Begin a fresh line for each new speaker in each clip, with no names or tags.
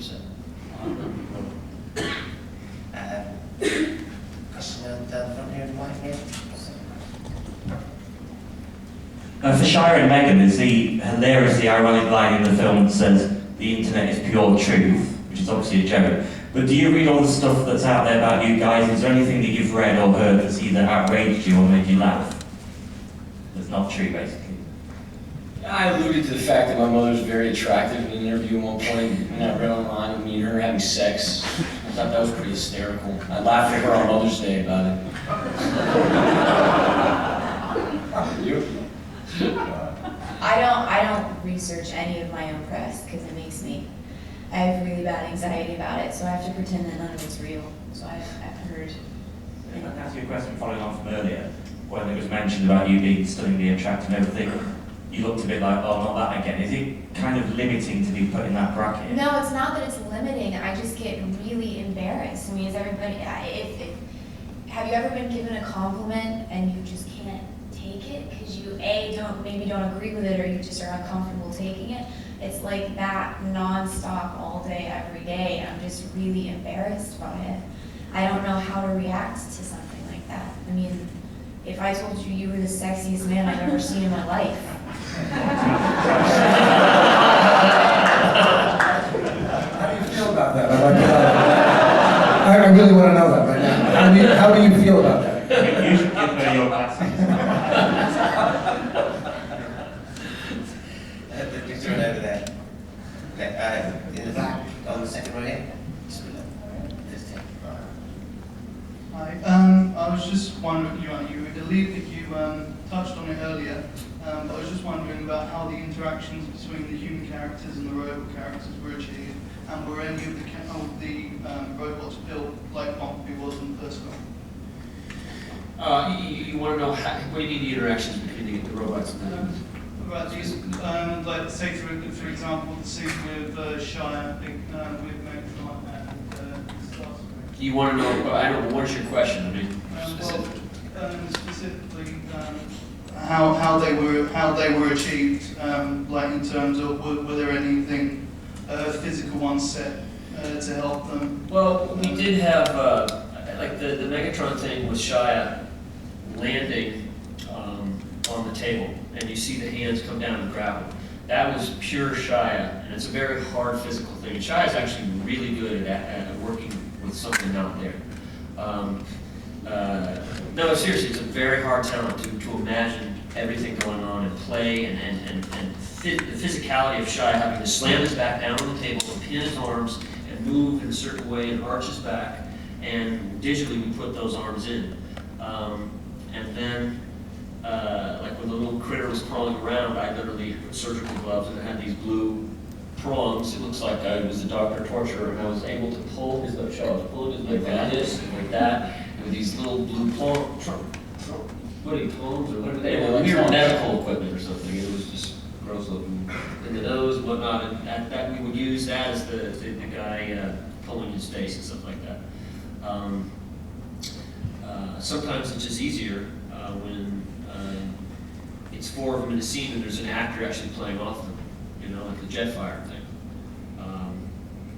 100%.
Question down front here, Mike here.
For Shia and Megan, there's the hilariously ironic line in the film that says, the internet is pure truth, which is obviously a joke. But do you read all the stuff that's out there about you guys? Is there anything that you've read or heard that's either outraged you or made you laugh? That's not true, basically.
I alluded to the fact that my mother's very attractive in an interview at one point, and I read online of me and her having sex. I thought that was pretty hysterical. I laughed at her on Mother's Day about it. You?
I don't research any of my own press because it makes me, I have really bad anxiety about it, so I have to pretend that none of it's real. So I've heard.
I can ask you a question following on from earlier, when it was mentioned about you being stunningly attractive and everything. You looked a bit like, oh, not that again. Is it kind of limiting to be put in that bracket?
No, it's not that it's limiting. I just get really embarrassed. I mean, is everybody, have you ever been given a compliment and you just can't take it because you, maybe don't agree with it, or you just are uncomfortable taking it? It's like that nonstop all day, every day. I'm just really embarrassed by it. I don't know how to react to something like that. I mean, if I told you you were the sexiest man I've ever seen in my life.
How do you feel about that? I really want to know that right now. How do you feel about that?
You should give her your glasses.
Just turn over there. Okay, in the back, on the second row here.
Hi, I was just wondering, you believe that you touched on it earlier, but I was just wondering about how the interactions between the human characters and the robot characters were achieved, and were any of the robots built like Bumblebee was in the first film?
You want to know what do you mean the interactions between the robots and the...
Right, these, like say for example, the scene with Shia, with Megatron and stuff.
You want to know, I don't know, what's your question? I mean,
specifically, how they were achieved, like in terms of were there anything physical on set to help them?
Well, we did have like the Megatron thing with Shia landing on the table, and you see the hands come down and grab him. That was pure Shia, and it's a very hard physical thing. And Shia is actually really good at working with something out there. No, seriously, it's a very hard talent to imagine everything going on and play and the physicality of Shia having to slam his back down on the table and pin his arms and move in a certain way and arch his back, and digitally we put those arms in. And then, like when the little critter was crawling around, I literally put surgical gloves and I had these blue prongs. It looks like I was a doctor torturer, and I was able to pull his leg. I was pulling his leg like this, and like that, and with these little blue prongs, what are or what they were? Weird medical equipment or something. It was just gross looking in the nose and whatnot, and that we would use that as the guy pulling his face and stuff like that. Sometimes it's just easier when it's four of them in a scene and there's an actor actually playing off them, you know, like the Jetfire thing.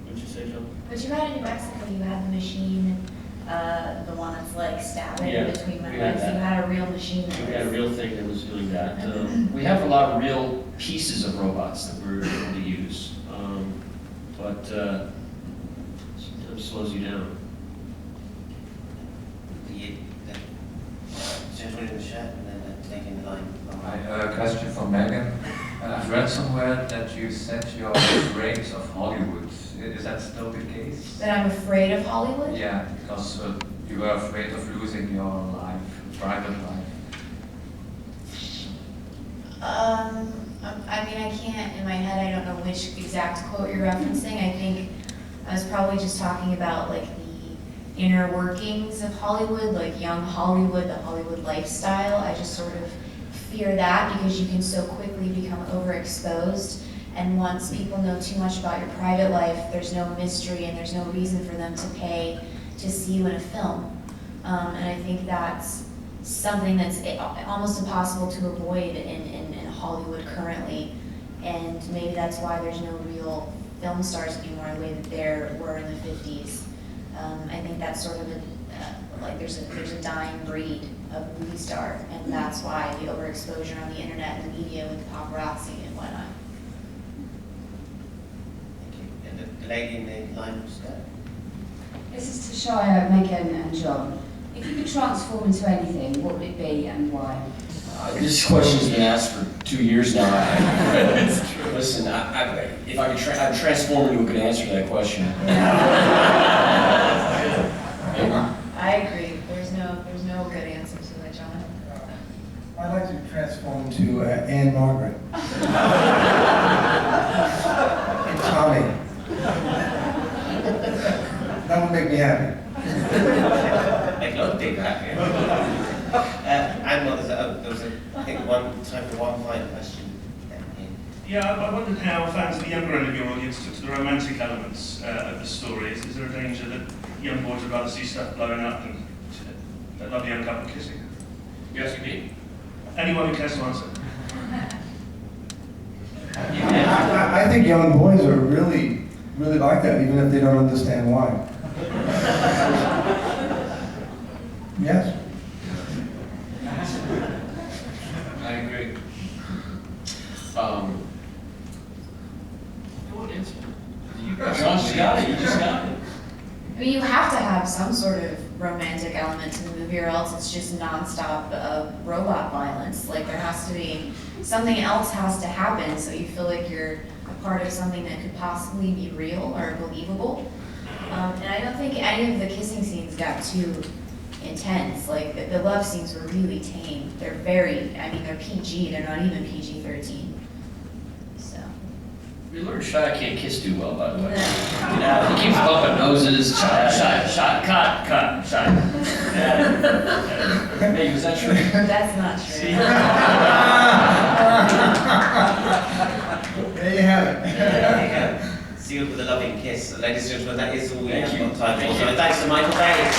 What'd you say, Joe?
But you had in New Mexico, you had the machine, the one that's like stabbing between my legs. You had a real machine.
We had a real thing that was doing that. We have a lot of real pieces of robots that we're able to use, but sometimes slows you down.
Gentleman in the shirt and then taking the line.
A question for Megan. I've read somewhere that you said you're afraid of Hollywood. Is that still the case?
That I'm afraid of Hollywood?
Yeah, because you were afraid of losing your life, private life.
I mean, I can't, in my head, I don't know which exact quote you're referencing. I think I was probably just talking about like the inner workings of Hollywood, like young Hollywood, the Hollywood lifestyle. I just sort of fear that because you can so quickly become overexposed. And once people know too much about your private life, there's no mystery and there's no reason for them to pay to see you in a film. And I think that's something that's almost impossible to avoid in Hollywood currently. And maybe that's why there's no real film stars anymore the way that there were in the 50s. I think that's sort of like there's a dying breed of movie star, and that's why the overexposure on the internet and the media with paparazzi and whatnot.
Thank you. And the lady in the line was there.
This is to Shire, Megan and John. If you could transform into anything, what would it be and why?
This question's been asked for 2 years now. Listen, if I could I'd transform into a good answer to that question.
I agree. There's no good answer to that, John.
I'd like to transform into Anne Margaret. And Tommy. That would make me happy.
Make a lot of big happy. And well, there was I think time for one final question.
Yeah, I wondered how fans of the younger end of your audience took to the romantic elements of the story. Is there a danger that young boys would rather see stuff blowing up and a lovely young couple kissing?
You're asking me?
Anyone who cares to answer.
I think young boys are really like that, even if they don't understand why. Yes.
I agree.
Josh got it, you just got it.
I mean, you have to have some sort of romantic element to the movie, or else it's just nonstop robot violence. Like, there has to be something else has to happen, so you feel like you're a part of something that could possibly be real or believable. And I don't think any of the kissing scenes got too intense. Like, the love scenes were really tame. They're they're PG. They're not even PG-13. So.
We learned Shia can't kiss too well, by the way. Yeah, he keeps bumping noses. Shia, cut, Shia. Hey, was that true?
That's not true.
There you have it.
There you go. Sealed with a loving kiss. Ladies and gentlemen, that is all we have got time for. So thanks to Michael Bay.